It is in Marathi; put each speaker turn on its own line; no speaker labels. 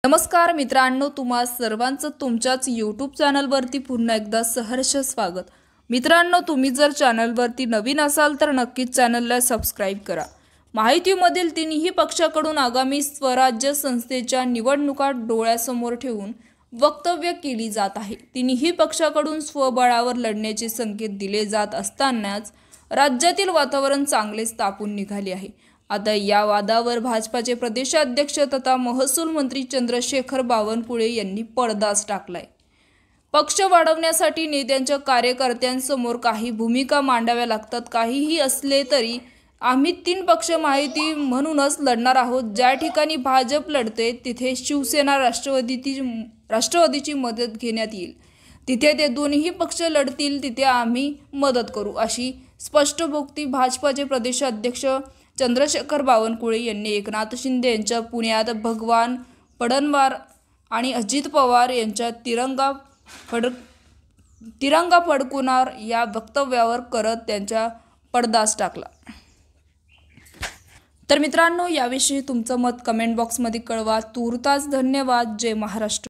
नमस्कार मित्रांनो, तुम्हा सर्वांचं तुमच्याच यूट्यूब चॅनलवरती पुन्हा एकदा सहर्ष स्वागत। मित्रांनो, तुम्ही जर चॅनलवरती नवीन असाल तर नक्कीच चॅनलला सबस्क्राइब करा। महायुतीमधील तिन्ही पक्षाकडून आगामी स्वराज्य संस्थेच्या निवडणुका डोळ्यासमोर ठेवून वक्तव्य केली जात आहे। तिन्ही पक्षाकडून स्वबळावर लढण्याचे संकेत दिले जात असतानाच राज्यातील वातावरण चांगलेच तापून निघाले आहे। आता या वादावर भाजपाचे प्रदेशाध्यक्ष तथा महसूल मंत्री चंद्रशेखर बावनकुळे यांनी पडदाच टाकलाय। पक्ष वाढवण्यासाठी नेत्यांच्या कार्यकर्त्यांसमोर काही भूमिका मांडाव्या लागतात। काहीही असले तरी आम्ही 3 पक्ष महायुती म्हणूनच लढणार आहोत। ज्या ठिकाणी भाजप लढते तिथे शिवसेना राष्ट्रवादीची मदत घेण्यात येईल। तिथे ते दोन्ही पक्ष लढतील तिथे आम्ही मदत करू, अशी स्पष्टोक्ती भाजपाचे प्रदेशाध्यक्ष चंद्रशेखर बावनकुळे यांनी एकनाथ शिंदे यांच्या पुण्यात भगवान पडणवार आणि अजित पवार यांच्या तिरंगा फडकवणार या वक्तव्यावर करत त्यांचा पडदाच टाकला। तर मित्रांनो, याविषयी तुमचं मत कमेंट बॉक्समध्ये कळवा। तूर्तास धन्यवाद। जय महाराष्ट्र।